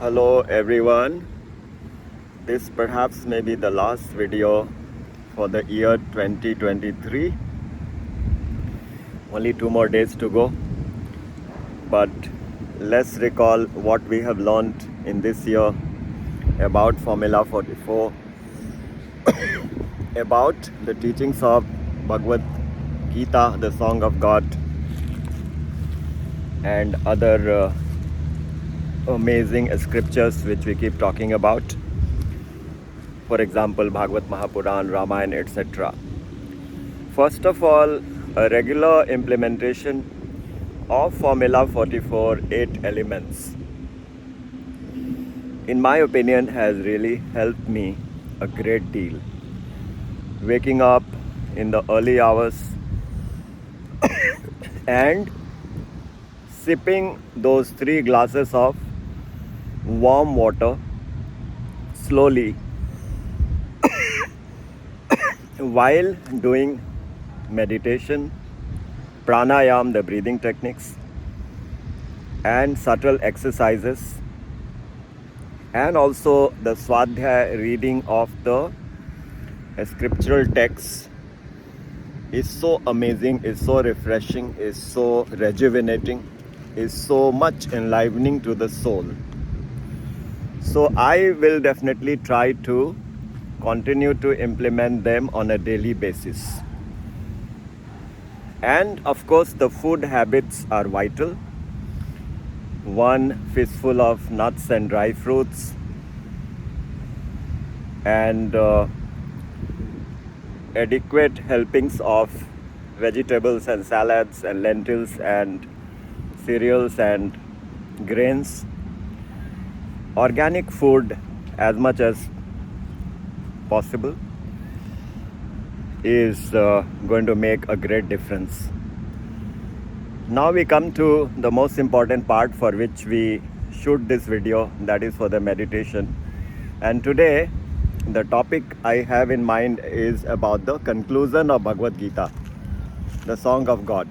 Hello everyone. This perhaps may be the last video for the year 2023. Only 2 more days to go. But let's recall what we have learned in this year about Formula 44, about the teachings of Bhagavad Gita, the Song of God, and other amazing scriptures which we keep talking about. For example, Bhagavad Mahapuran, Ramayana, etc. First of all, a regular implementation of Formula 44 8 elements, in my opinion, has really helped me a great deal. Waking up in the early hours and sipping those 3 glasses of warm water slowly while doing meditation, pranayam, the breathing techniques, and subtle exercises, and also the swadhyaya reading of the scriptural texts is so amazing, is so refreshing, is so rejuvenating, is so much enlivening to the soul. So I will definitely try to continue to implement them on a daily basis. And of course, the food habits are vital. 1 fistful of nuts and dry fruits, and adequate helpings of vegetables and salads and lentils and cereals and grains. Organic food as much as possible is going to make a great difference. Now we come to the most important part for which we shoot this video, that is for the meditation. And today the topic I have in mind is about the conclusion of Bhagavad Gita, the Song of God.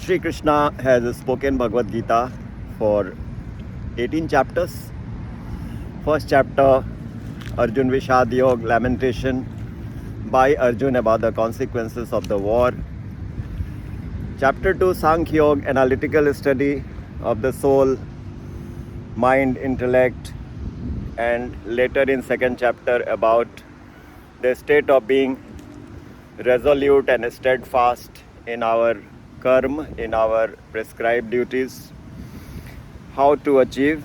Sri Krishna has spoken Bhagavad Gita for 18 chapters. First chapter, Arjun Vishad Yoga, lamentation by Arjun about the consequences of the war. Chapter 2, Sankhya Yoga, analytical study of the soul, mind, intellect, and later in second chapter about the state of being resolute and steadfast in our karma, in our prescribed duties, how to achieve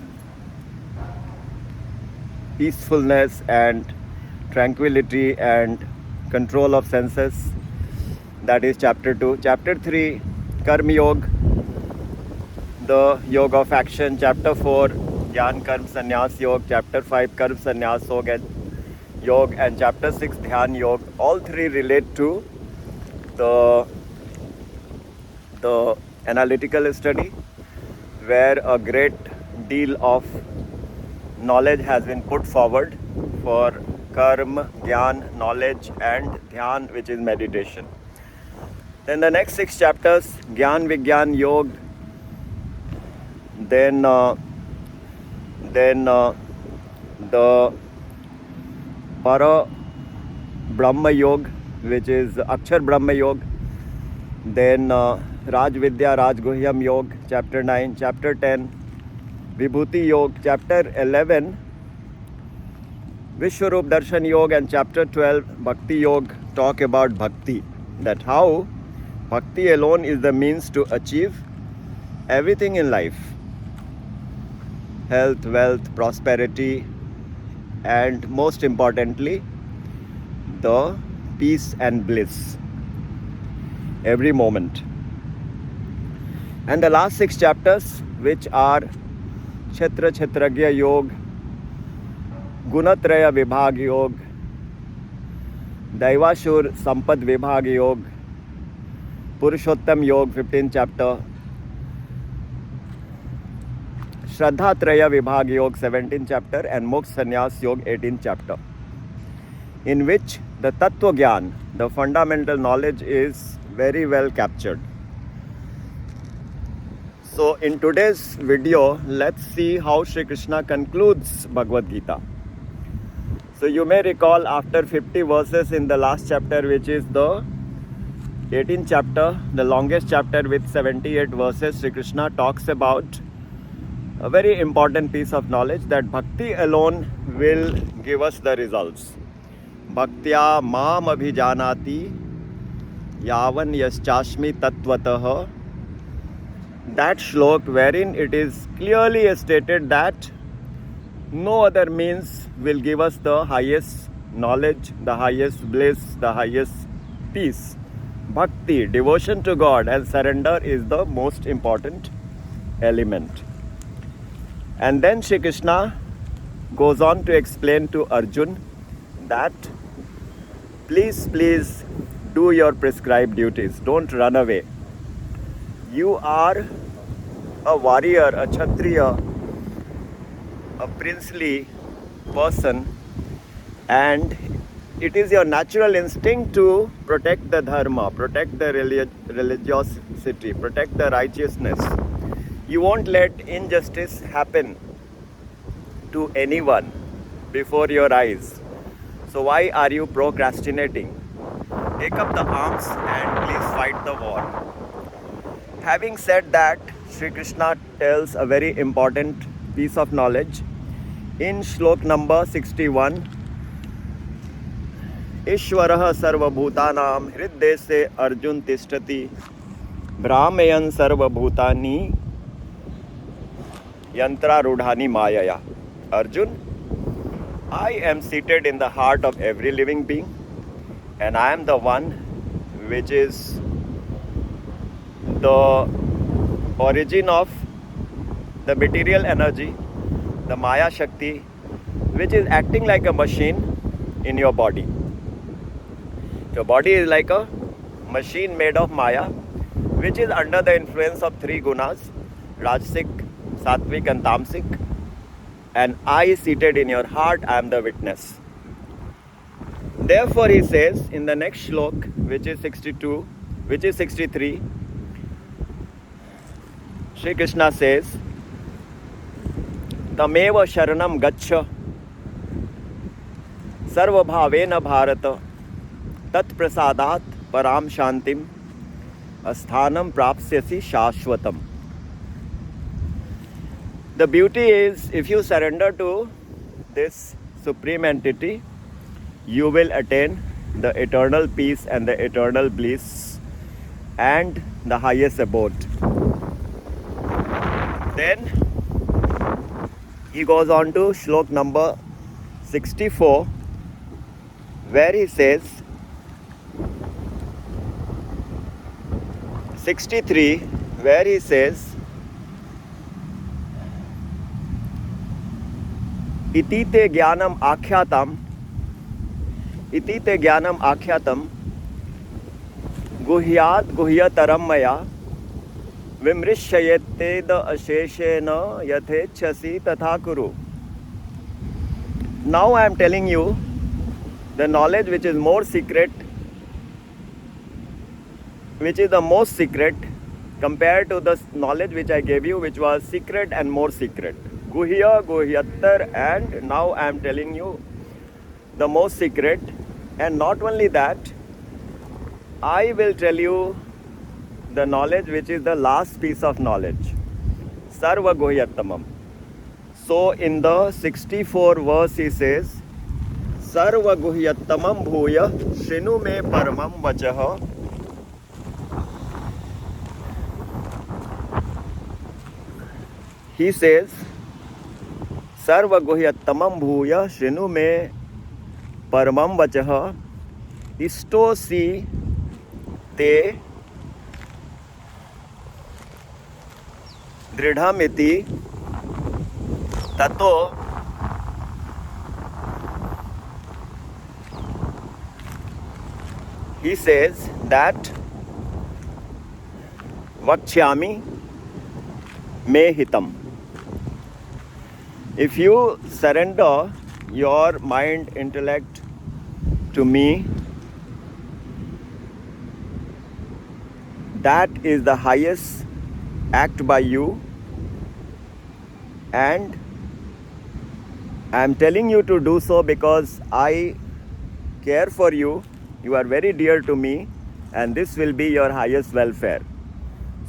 peacefulness and tranquility and control of senses. That is chapter 2. Chapter 3, Karma Yoga, the yoga of action. Chapter 4, Jnān Karma Sanyas Yoga. Chapter 5, Karma Sanyas Yoga. And chapter 6, Dhyan Yoga. All 3 relate to the analytical study, where a great deal of knowledge has been put forward for karma, jnān, knowledge, and dhyan, which is meditation. Then the next 6 chapters, Jnān Vigyan Yoga, then the Para Brahma Yoga, which is Akshar Brahma Yoga, then Raj Vidya Raj Guhyam Yoga, chapter 9, chapter 10, Vibhuti Yoga, chapter 11, Vishwarup Darshan Yoga, and chapter 12, Bhakti Yoga, talk about bhakti, that how bhakti alone is the means to achieve everything in life: health, wealth, prosperity, and most importantly, the peace and bliss every moment. And the last 6 chapters, which are Kshetra Kshetragya Yoga, Gunatraya Vibhag Yoga, Daivashur Sampad Vibhag Yoga, Purushottam Yoga, 15th chapter, Shraddhatraya Vibhag Yoga, 17th chapter, and Moksha Sanyas Yoga, 18th chapter, in which the tattva, the fundamental knowledge, is very well captured. So in today's video, let's see how Shri Krishna concludes Bhagavad Gita. So you may recall after 50 verses in the last chapter, which is the 18th chapter, the longest chapter with 78 verses, Shri Krishna talks about a very important piece of knowledge that bhakti alone will give us the results. Bhaktyā mam abhijānāti yāvān yaśh chāsmi tattvataḥ. That shlok wherein it is clearly stated that no other means will give us the highest knowledge, the highest bliss, the highest peace. Bhakti, devotion to God and surrender is the most important element. And then Shri Krishna goes on to explain to Arjun that please do your prescribed duties. Don't run away. You are a warrior, a kshatriya, a princely person, and it is your natural instinct to protect the dharma, protect the religiosity, protect the righteousness. You won't let injustice happen to anyone before your eyes. So why are you procrastinating? Take up the arms and please fight the war. Having said that, Sri Krishna tells a very important piece of knowledge in shlok number 61. Ishwarah sarvabhutanam hriddese arjun tishtati brahmayan sarvabhutani yantra rudhani mayaya. Arjun, I am seated in the heart of every living being, and I am the one which is the origin of the material energy, the Maya Shakti, which is acting like a machine in your body. Your body is like a machine made of Maya, which is under the influence of three gunas, Rajasic, Sattvic and Tamasic. And I seated in your heart, I am the witness. Therefore he says in the next shlok, which is 63, Shri Krishna says, Tameva sharanam gaccha svbhāva-jena bharata tat prasadat param shantim asthanam prapsyasi shashvatam. The beauty is, if you surrender to this supreme entity, you will attain the eternal peace and the eternal bliss and the highest abode. Then he goes on to shlok number 64, where he says, 63, where he says, Itite jnanam akhyātam guhyat guhyataram maya vimrishyayete asheshena yathechasi tatha kuru. Now I am telling you the knowledge which is more secret, which is the most secret compared to the knowledge which I gave you, which was secret and more secret. Guhya, guhyatar, and now I am telling you the most secret. And not only that, I will tell you the knowledge which is the last piece of knowledge, sarva guhyattamam. So in the 64 verse he says, sarva guhyattamam bhuya shrinu me paramam vachah. He says, sarva guhyattamam bhuya shrinu me paramam vachah isto si te dridhamiti tato he says that vakshami me hitam. If you surrender your mind, intellect to me, that is the highest act by you, and I am telling you to do so because I care for you. You are very dear to me, and this will be your highest welfare.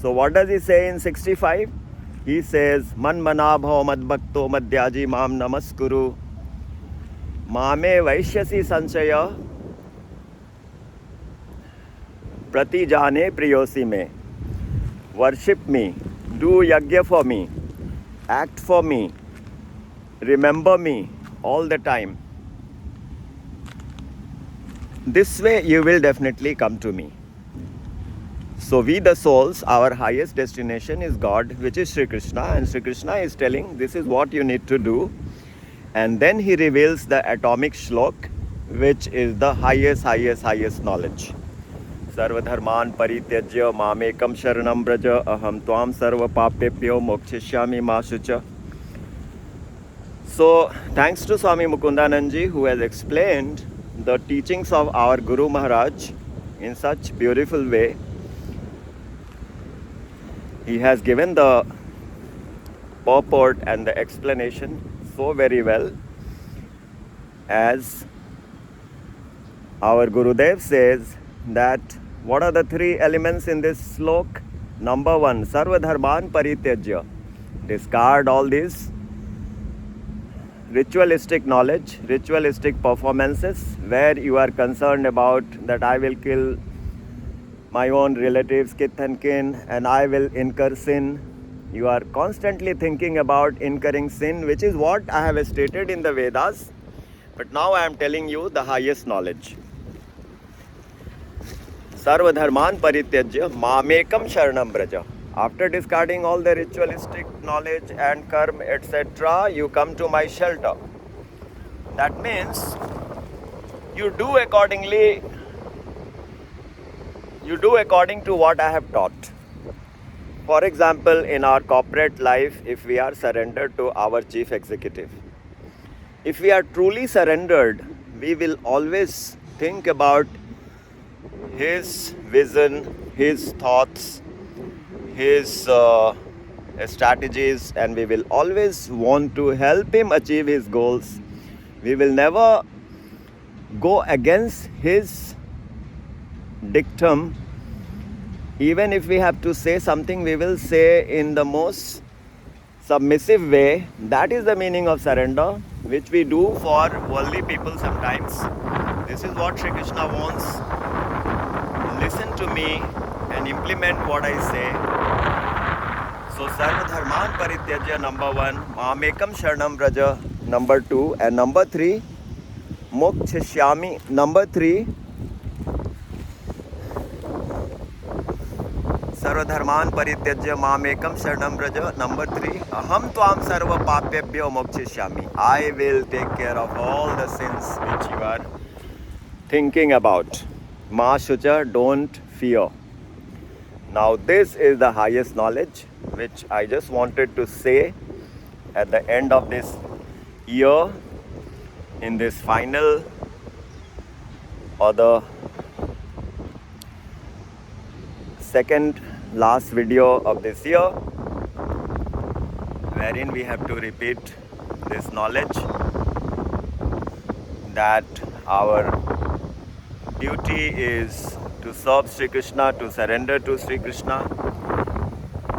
So what does he say in 65? He says, Man manabho madbhakto madhyaji mam namaskuru mame vaishyasi sanchaya pratijane priyosi me. Worship me, do yajna for me, act for me, remember me all the time. This way you will definitely come to me. So we the souls, our highest destination is God, which is Sri Krishna, and Sri Krishna is telling this is what you need to do. And then he reveals the atomic shlok, which is the highest knowledge. Sarvadharman parityajya mamekam sharanam braja aham tvam sarva papepyo mokshishyami ma shucha. So thanks to Swami Mukundanand ji, who has explained the teachings of our Guru Maharaj in such beautiful way. He has given the purport and the explanation so very well, as our Gurudev says that what are the three elements in this slok? Number one, Sarvadharman Parityajya. Discard all these ritualistic knowledge, ritualistic performances, where you are concerned about that I will kill my own relatives, kith and kin, and I will incur sin. You are constantly thinking about incurring sin, which is what I have stated in the Vedas. But now I am telling you the highest knowledge. Sarvadharman parityajya mamekam sharanam braja. After discarding all the ritualistic knowledge and karma, etc., you come to my shelter. That means you do according to what I have taught. For example, in our corporate life, if we are surrendered to our chief executive, if we are truly surrendered, we will always think about his vision, his thoughts, his strategies, and we will always want to help him achieve his goals. We will never go against his dictum. Even if we have to say something, we will say in the most submissive way. That is the meaning of surrender, which we do for worldly people sometimes. This is what Sri Krishna wants. Listen to me and implement what I say. So Sarvadharman Parityajya, number one, Mamekam Sharanam Braja, number two, and number three, Mokshishyami, number three, Sarvadharman Parityajya Mamekam Sharanam Braja, number three, Aham Tvam Sarva Papyabhyo Mokshishyami. I will take care of all the sins which you are thinking about. Ma Shucha, don't fear. Now this is the highest knowledge which I just wanted to say at the end of this year, in this final or the second last video of this year, wherein we have to repeat this knowledge that our duty is to serve Sri Krishna, to surrender to Sri Krishna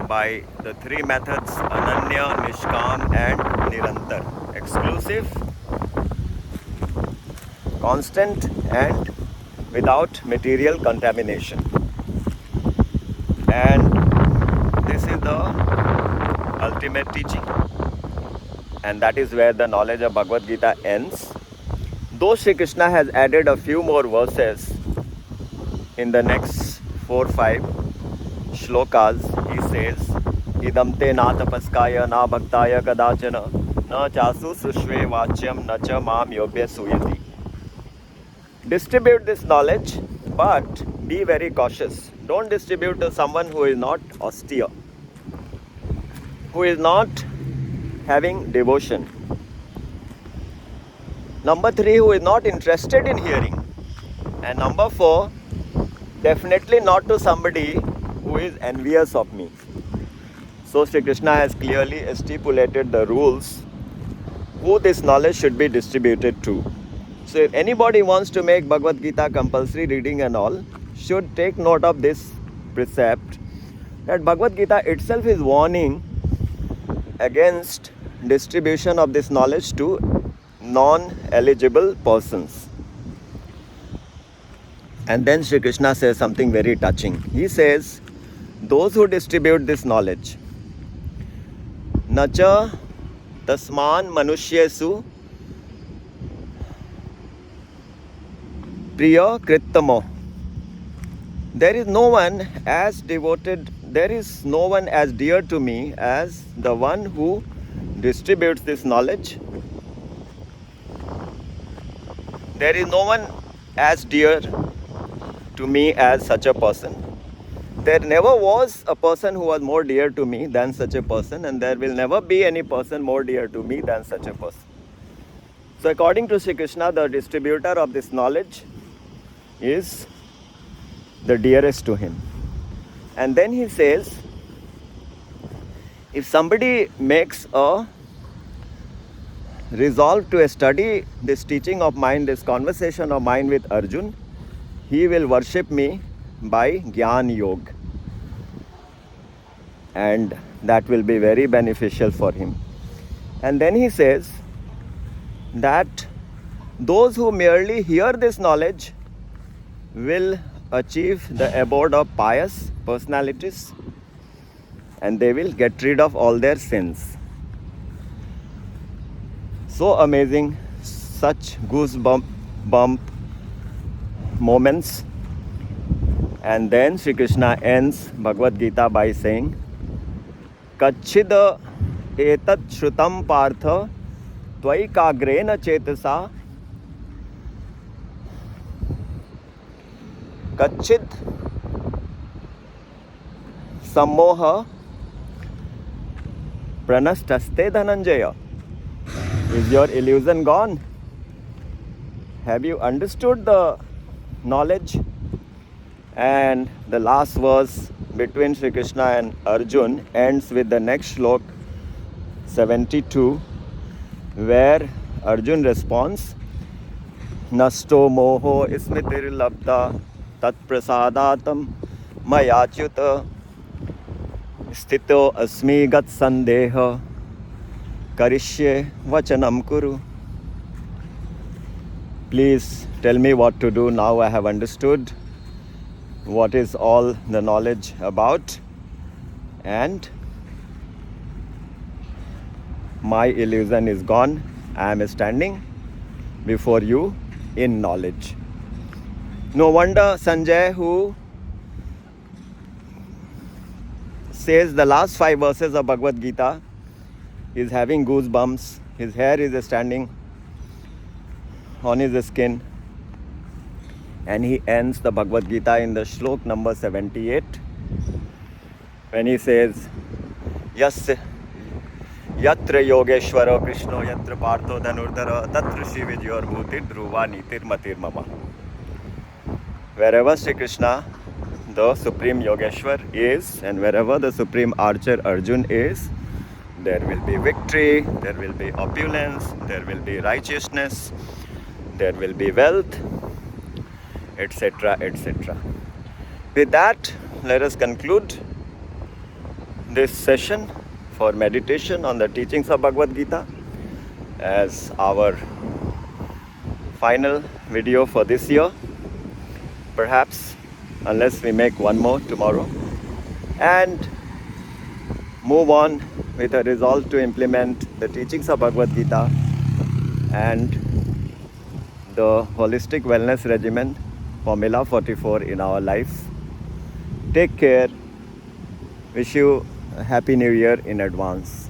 by the three methods: Ananya, Nishkam and Nirantar. Exclusive, constant and without material contamination. And this is the ultimate teaching, and that is where the knowledge of Bhagavad Gita ends. Though Sri Krishna has added a few more verses in the next 4-5 shlokas, he says, Idam te na tapaskaya na bhaktāya kadāchana na chasu sushve vāchyam na cha mam yobhya suyati. Distribute this knowledge, but be very cautious. Don't distribute to someone who is not austere, who is not having devotion. Number 3, who is not interested in hearing. And number 4, definitely not to somebody who is envious of me. So Sri Krishna has clearly stipulated the rules who this knowledge should be distributed to. So if anybody wants to make Bhagavad Gita compulsory reading and all, should take note of this precept, that Bhagavad Gita itself is warning against distribution of this knowledge to non-eligible persons. And then Sri Krishna says something very touching. He says, those who distribute this knowledge, nacha tasman manushyesu priya krittamo. There is no one as devoted, there is no one as dear to me as the one who distributes this knowledge. There is no one as dear to me as such a person. There never was a person who was more dear to me than such a person, and there will never be any person more dear to me than such a person. So according to Sri Krishna, the distributor of this knowledge is the dearest to him. And then he says, if somebody makes a resolve to study this teaching of mine, this conversation of mine with Arjun, he will worship me by Jnān Yoga, and that will be very beneficial for him. And then he says that those who merely hear this knowledge will achieve the abode of pious personalities, and they will get rid of all their sins. So amazing, such goosebump moments. And then Sri Krishna ends Bhagavad Gita by saying, Kachchid etat shrutam partha tvaikagrena chetasa Kachchid sammoha pranastaste dhananjaya. Is your illusion gone? Have you understood the knowledge? And the last verse between Sri Krishna and Arjun ends with the next shlok 72, where Arjun responds, Nasto moho ismitir labda tat prasadatam mayachyuta sthito asmi gat sandeha karishye vachanam kuru. Please tell me what to do now. I have understood what is all the knowledge about, and my illusion is gone. I am standing before you in knowledge. No wonder Sanjay, who says the last 5 verses of Bhagavad Gita, is having goosebumps. His hair is standing on his skin. And he ends the Bhagavad Gita in the shlok number 78, when he says, Yaśh yatra yogeshwaro krishno yatra partho dhanurdhara tatra shri vijyor bhutir dhruva nitir matir mama. Wherever Sri Krishna, the supreme Yogeshwar, is, and wherever the supreme archer Arjun is, there will be victory, there will be opulence, there will be righteousness, there will be wealth, etc., etc. With that, let us conclude this session for meditation on the teachings of Bhagavad Gita as our final video for this year, perhaps, unless we make one more tomorrow, and move on with a resolve to implement the teachings of Bhagavad Gita and the holistic wellness regimen Formula 44 in our lives. Take care. Wish you a Happy New Year in advance.